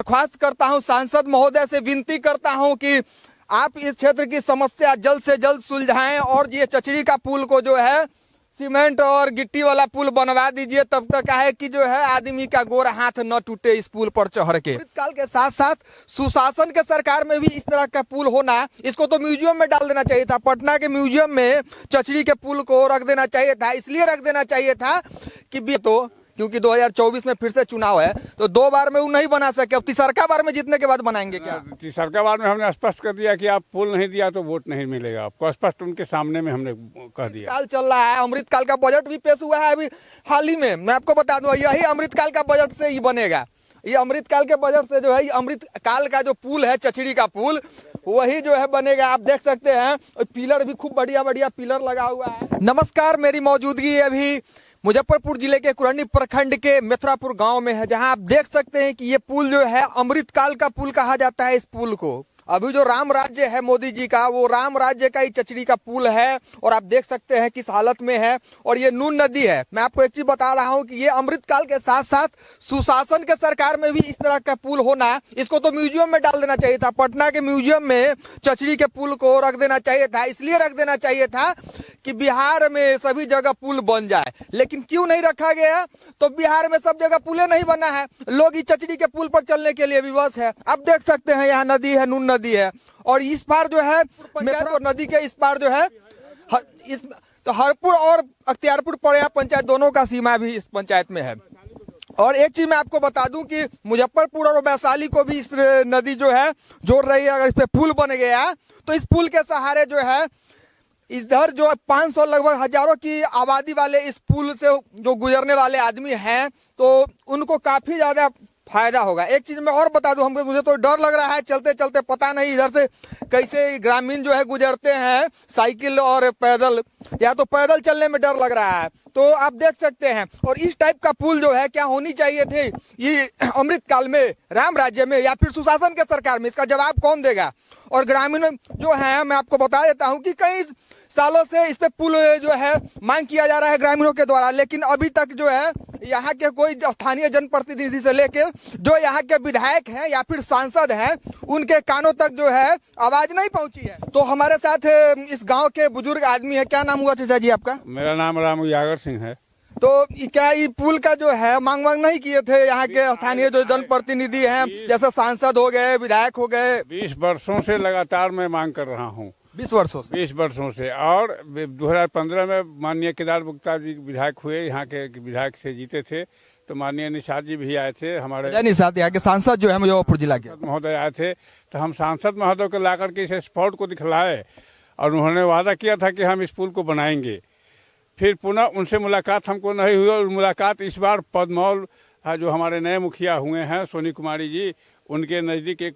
दरख्वास्त करता हूं, सांसद महोदय से विनती करता हूं कि आप इस क्षेत्र की समस्या जल्द से जल्द सुलझाएं और ये चचड़ी का पुल को जो है सीमेंट और गिट्टी वाला पुल बनवा दीजिए। तब तक है कि जो है आदमी का गोरा हाथ न टूटे इस पुल पर चढ़ के। काल के साथ साथ सुशासन के सरकार में भी इस तरह का पुल होना, इसको तो म्यूजियम में डाल देना चाहिए था। पटना के म्यूजियम में चचड़ी के पुल को रख देना चाहिए था। इसलिए रख देना चाहिए था कि तो क्योंकि 2024 में फिर से चुनाव है, तो 2 बार में वो नहीं बना सके, अब तीसरा बार में जीतने के बाद बनाएंगे क्या? तीसरा बार में हमने स्पष्ट कर दिया कि आप पुल नहीं दिया तो वोट नहीं मिलेगा आपको। स्पष्ट उनके सामने में हमने कह दिया। काल चल रहा है, अमृतकाल का बजट भी पेश हुआ है अभी हाल ही में। मैं आपको बता दूं, यही अमृतकाल का बजट से ही बनेगा। ये अमृतकाल के बजट से जो है अमृतकाल का जो पुल है, चचड़ी का पुल, वही जो है बनेगा। आप देख सकते हैं पिलर भी खूब बढ़िया बढ़िया पिलर लगा हुआ है। नमस्कार, मेरी मौजूदगी अभी मुजफ्फरपुर जिले के कुरनी प्रखंड के मेथरापुर गांव में है, जहां आप देख सकते हैं कि ये पुल जो है अमृतकाल का पुल कहा जाता है। इस पुल को अभी जो राम राज्य है मोदी जी का, वो राम राज्य का ही चचड़ी का पुल है और आप देख सकते हैं किस हालत में है। और ये नून नदी है। मैं आपको एक चीज बता रहा हूं कि ये अमृतकाल के साथ साथ सुशासन के सरकार में भी इस तरह का पुल होना, इसको तो म्यूजियम में डाल देना चाहिए था। पटना के म्यूजियम में चचड़ी के पुल को रख देना चाहिए था। इसलिए रख देना चाहिए था कि बिहार में सभी जगह पुल बन जाए, लेकिन क्यों नहीं रखा गया? तो बिहार में सब जगह पुले नहीं बना है, लोग इस चचड़ी के पुल पर चलने के लिए विवश है। आप देख सकते हैं यहाँ नदी है, नून नदी है, और इस पार जो है मेथरापुर नदी के इस पार जो है इस तो हरपुर और अख्तियारपुर पड़िया पंचायत दोनों का सीमा भी इस पंचायत में है। और एक चीज मैं आपको बता दूं कि मुजफ्फरपुर और वैशाली को भी इस नदी जो है जोड़ रही है। अगर इस पे पुल बन गया तो इस पुल के सहारे जो है इधर जो 500 लगभग हजारों की आबादी वाले इस पुल से जो गुजरने वाले आदमी हैं, तो उनको काफी ज्यादा फायदा होगा। एक चीज मैं और बता दूं, हमको मुझे तो डर लग रहा है चलते चलते, पता नहीं इधर से कैसे ग्रामीण जो है गुजरते हैं साइकिल और पैदल, या तो पैदल चलने में डर लग रहा है। तो आप देख सकते हैं। और इस टाइप का पुल जो है क्या होनी चाहिए थे ये अमृतकाल में, राम राज्य में, या फिर सुशासन के सरकार में? इसका जवाब कौन देगा? और ग्रामीण जो है, मैं आपको बता देता हूं कि कई सालों से इस पे पुल जो है मांग किया जा रहा है ग्रामीणों के द्वारा, लेकिन अभी तक जो है यहाँ के कोई स्थानीय जनप्रतिनिधि से लेके जो यहाँ के विधायक हैं या फिर सांसद हैं, उनके कानों तक जो है आवाज नहीं पहुंची है। तो हमारे साथ इस गांव के बुजुर्ग आदमी है। क्या नाम हुआ चाचा जी आपका? मेरा नाम राम उजागर सिंह है। तो क्या ये पुल का जो है मांग नहीं किए थे यहाँ के स्थानीय जो जनप्रतिनिधि हैं, जैसे सांसद हो गए, विधायक हो गए? 20 वर्षों से लगातार मैं मांग कर रहा हूँ। 20 वर्षों से? 20 वर्षों से। और 2015 में माननीय केदार गुप्ता जी विधायक हुए, यहाँ के विधायक से जीते थे, तो माननीय निषाद जी भी आए थे, हमारे निषाद यहाँ के सांसद जो है मुजफ्फरपुर जिला के महोदय आए थे। तो हम सांसद महोदय को ला करके इस स्पॉट को दिखलाए और उन्होंने वादा किया था कि हम इस पुल को बनाएंगे। फिर पुनः उनसे मुलाकात हमको नहीं हुई, और मुलाकात इस बार पदमौल जो हमारे नए मुखिया हुए हैं सोनी कुमारी जी, उनके नज़दीक एक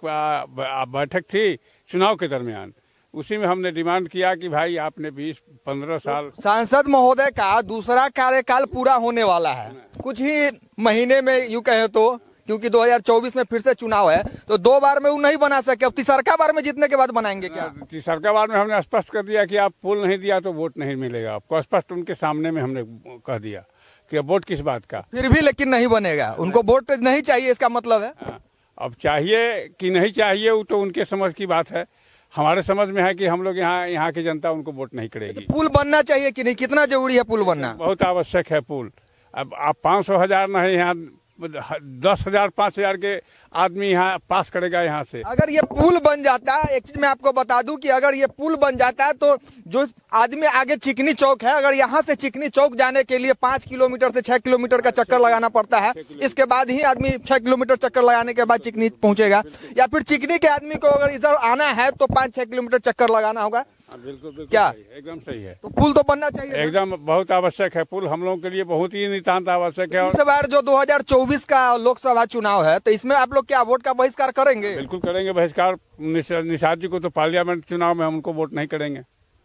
बैठक थी चुनाव के दरमियान। उसी में हमने डिमांड किया कि भाई आपने 20-15 साल, सांसद महोदय का दूसरा कार्यकाल पूरा होने वाला है कुछ ही महीने में, यूं कहें तो, क्योंकि 2024 में फिर से चुनाव है, तो 2 बार में वो नहीं बना सके, अब तीसरा बार में जीतने के बाद बनाएंगे क्या? तीसरा बार में हमने स्पष्ट कर दिया कि आप पुल नहीं दिया तो वोट नहीं मिलेगा आपको। स्पष्ट उनके सामने में हमने कह दिया कि अब वोट किस बात का। फिर भी लेकिन नहीं बनेगा, उनको वोट नहीं चाहिए, इसका मतलब है? अब चाहिए कि नहीं चाहिए वो तो उनके समझ की बात है। हमारे समझ में है कि हम लोग यहाँ की जनता उनको वोट नहीं करेगी। पुल बनना चाहिए कि नहीं? कितना जरूरी है पुल बनना? बहुत आवश्यक है पुल। अब आप 500,000 नहीं, यहाँ 10,000 5,000 के आदमी यहाँ पास करेगा यहाँ से। अगर ये पुल बन जाता, एक चीज मैं आपको बता दूं कि अगर ये पुल बन जाता है तो जो आदमी आगे चिकनी चौक है, अगर यहाँ से चिकनी चौक जाने के लिए 5 किलोमीटर से 6 किलोमीटर का चक्कर लगाना पड़ता है, इसके बाद ही आदमी 6 किलोमीटर चक्कर लगाने के बाद चिकनी पहुंचेगा, या फिर चिकनी के आदमी को अगर इधर आना है तो 5-6 किलोमीटर चक्कर लगाना होगा। बिल्कुल क्या एकदम सही है। तो पुल तो बनना चाहिए, एकदम बहुत आवश्यक है पुल, हम लोगों के लिए बहुत ही नितांत आवश्यक है। इस बार जो 2024 का लोकसभा चुनाव है, तो इसमें आप लोग क्या वोट का बहिष्कार करेंगे? बिल्कुल करेंगे बहिष्कार। निषाद जी को तो पार्लियामेंट चुनाव में हम उनको वोट नहीं करेंगे,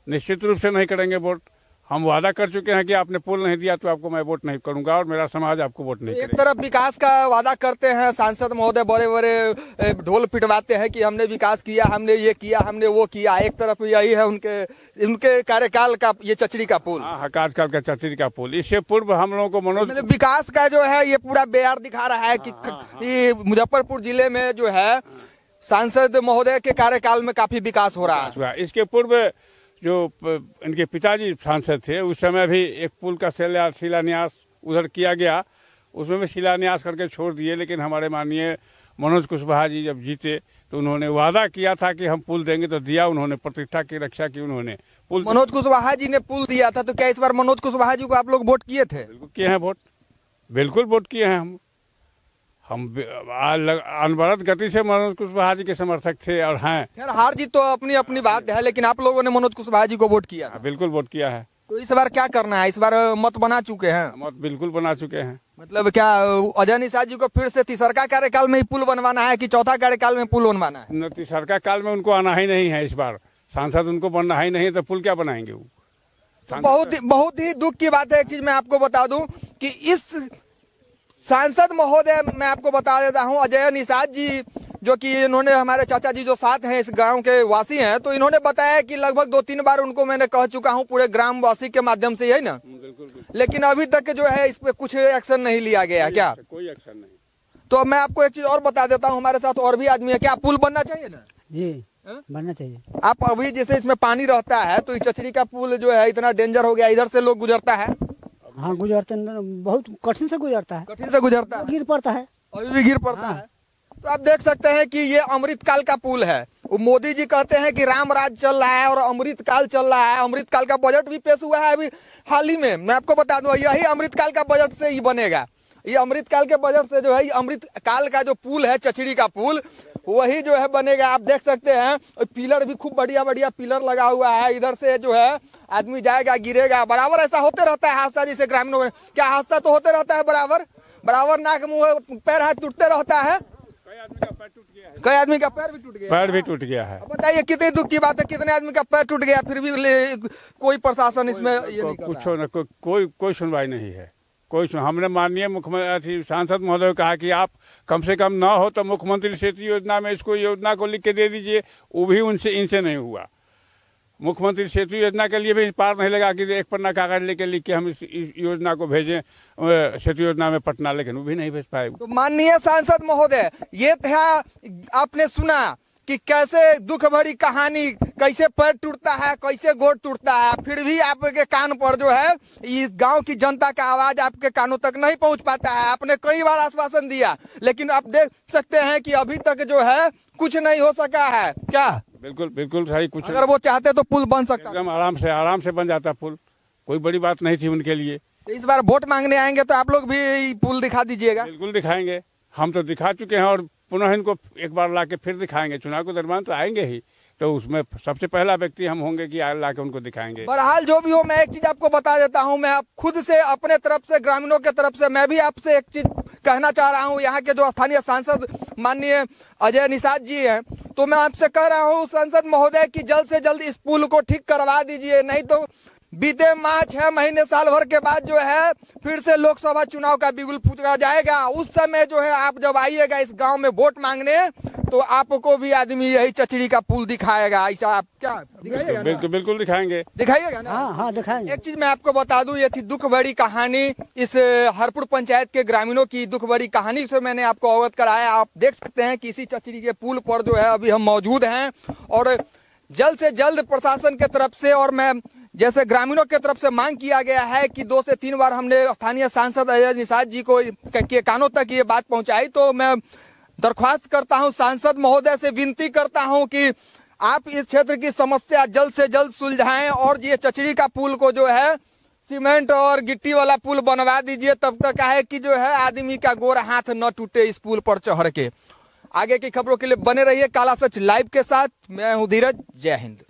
निश्चित रूप से नहीं करेंगे वोट। हम वादा कर चुके हैं कि आपने पुल नहीं दिया तो आपको मैं वोट नहीं करूंगा और मेरा समाज आपको वोट नहीं एक करेगा। तरफ विकास का वादा करते हैं सांसद महोदय, बड़े बड़े ढोल पिटवाते हैं कि हमने विकास किया, हमने ये किया, हमने वो किया। एक तरफ यही है उनके कार्यकाल का ये चचड़ी का पुल। हाँ, आजकल का चचरी का पुल। इससे पूर्व हम लोगों को मनोज मतलब विकास का जो है ये पूरा बेयार दिखा रहा है कि ये मुजफ्फरपुर जिले में जो है सांसद महोदय के कार्यकाल में काफी विकास हो रहा है। हुआ। इसके पूर्व जो इनके पिताजी सांसद थे उस समय भी एक पुल का शिलान्यास उधर किया गया, उसमें भी शिलान्यास करके छोड़ दिए। लेकिन हमारे माननीय मनोज कुशवाहा जी जब जीते तो उन्होंने वादा किया था कि हम पुल देंगे, तो दिया उन्होंने, प्रतिष्ठा की रक्षा की उन्होंने। पुल मनोज कुशवाहा जी ने पुल दिया था, तो क्या इस बार मनोज कुशवाहा जी को आप लोग वोट किए थे? बिल्कुल किए हैं वोट, बिल्कुल वोट किए हैं हम अनवरत गति से मनोज कुशवाहा जी के समर्थक थे और हैं। खैर हार जीत तो अपनी अपनी बात है, लेकिन आप लोगों ने मनोज कुशवाहा जी को वोट किया था। बिल्कुल वोट किया है। तो इस बार क्या करना है? इस बार मत बना चुके हैं, मत बिल्कुल बना चुके हैं। मतलब क्या अजय निषाद जी को फिर से तीसरा कार्यकाल में ही पुल बनवाना है कि चौथा कार्यकाल में पुल बनवाना है? तीसरा काल में उनको आना ही नहीं है, इस बार सांसद उनको बनना ही नहीं है, तो पुल क्या बनाएंगे वो? बहुत ही दुख की बात है। एक चीज मैं आपको बता दूं कि इस सांसद महोदय, मैं आपको बता देता हूं, अजय निषाद जी, जो कि इन्होंने हमारे चाचा जी जो साथ हैं, इस गांव के वासी हैं, तो इन्होंने बताया कि लगभग 2-3 बार उनको मैंने कह चुका हूं पूरे ग्रामवासी के माध्यम से, यही ना? लेकिन अभी तक जो है इस पे कुछ एक्शन नहीं लिया गया। क्या कोई एक्शन नहीं? तो मैं आपको एक चीज और बता देता हूँ, हमारे साथ और भी आदमी है। क्या पुल बनना चाहिए ना? जी बनना चाहिए। आप अभी जैसे इसमें पानी रहता है तो इस चचड़ी का पुल जो है इतना डेंजर हो गया, इधर से लोग गुजरता है। हाँ गुजरते, बहुत कठिन से गुजरता है, कठिन से गुजरता है, गिर पड़ता है, अभी भी गिर पड़ता है। तो आप देख सकते हैं कि ये अमृतकाल का पुल है। वो मोदी जी कहते हैं कि राम राज चल रहा है और अमृतकाल चल रहा है। अमृतकाल का बजट भी पेश हुआ है अभी हाल ही में। मैं आपको बता दूं, यही अमृतकाल का बजट से ही बनेगा। ये अमृतकाल के बजट से जो है ये अमृतकाल का जो पुल है, चचड़ी का पुल, वही जो है बनेगा। आप देख सकते हैं पिलर भी खूब बढ़िया बढ़िया पिलर लगा हुआ है। इधर से जो है आदमी जाएगा, गिरेगा, बराबर ऐसा होते रहता है हादसा। जैसे ग्रामीणों में क्या हादसा तो होते रहता है, बराबर नाक मुंह पैर हाथ टूटते रहता है। कई आदमी का पैर टूट गया है, कई आदमी का पैर भी टूट गया, पैर भी टूट गया है। बताइए कितनी दुख की बात है, कितने आदमी का पैर टूट गया, फिर भी कोई प्रशासन इसमें ये नहीं कर रहा है। कुछ कोई सुनवाई नहीं है। हमने माननीय मुख्यमंत्री सांसद महोदय को कहा कि आप कम से कम ना हो तो मुख्यमंत्री सेतु योजना में इसको योजना को लिख के दे दीजिए, वो भी इनसे नहीं हुआ। मुख्यमंत्री सेतु योजना के लिए भी पार नहीं लगा कि एक पन्ना कागज लेके लिख के हम इस योजना को भेजें सेतु योजना में पटना, लेकिन वो भी नहीं भेज पाए। तो माननीय सांसद महोदय, ये था, आपने सुना कि कैसे दुख भरी कहानी, कैसे पैर टूटता है, कैसे गोड़ टूटता है, फिर भी आपके कान पर जो है इस गांव की जनता का आवाज आपके कानों तक नहीं पहुंच पाता है। आपने कई बार आश्वासन दिया, लेकिन आप देख सकते हैं कि अभी तक जो है कुछ नहीं हो सका है। क्या बिल्कुल सही। कुछ अगर वो चाहते तो पुल बन सकता, एकदम आराम से बन जाता पुल, कोई बड़ी बात नहीं थी उनके लिए। तो इस बार वोट मांगने आएंगे तो आप लोग भी पुल दिखा दीजिएगा। बिल्कुल दिखाएंगे, हम तो दिखा चुके हैं और पुनः इनको एक बार लाके फिर दिखाएंगे। चुनाव के दरमियान तो आएंगे ही, तो उसमें सबसे पहला व्यक्ति हम होंगे कि लाके उनको दिखाएंगे। बहरहाल जो भी हो, मैं एक चीज आपको बता देता हूं, मैं खुद से अपने तरफ से, ग्रामीणों के तरफ से मैं भी आपसे एक चीज कहना चाह रहा हूं। यहाँ के जो स्थानीय सांसद माननीय अजय निषाद जी हैं, तो मैं आपसे कह रहा हूं सांसद महोदय की जल्द से जल्द इस पुल को ठीक करवा दीजिए, नहीं तो बीते माह 6 महीने साल भर के बाद जो है फिर से लोकसभा चुनाव का बिगुल फूंका जाएगा। उस समय जो है आप जब आइएगा इस गांव में वोट मांगने, तो आपको भी आदमी यही चचड़ी का पुल दिखाएगा। ऐसा आप क्या दिखाइएगा ना? बिल्कुल दिखाइएगा ना? हाँ दिखाएंगे। एक चीज मैं आपको बता दूं, ये थी दुख भरी कहानी, इस हरपुर पंचायत के ग्रामीणों की दुख भरी कहानी से मैंने आपको अवगत कराया। आप देख सकते हैं कि इसी चचड़ी के पुल पर जो है अभी हम मौजूद हैं, और जल्द से जल्द प्रशासन के तरफ से और मैं जैसे ग्रामीणों की तरफ से मांग किया गया है कि 2 से 3 बार हमने स्थानीय सांसद अजय निषाद जी को के कानों तक ये बात पहुंचाई। तो मैं दरख्वास्त करता हूं, सांसद महोदय से विनती करता हूं कि आप इस क्षेत्र की समस्या जल्द से जल्द सुलझाएं और ये चचड़ी का पुल को जो है सीमेंट और गिट्टी वाला पुल बनवा दीजिए। तब तक है कि जो है आदमी का गोरा हाथ न टूटे इस पुल पर चढ़ के। आगे की खबरों के लिए बने रहिए काला सच लाइव के साथ। मैं हूं धीरज। जय हिंद।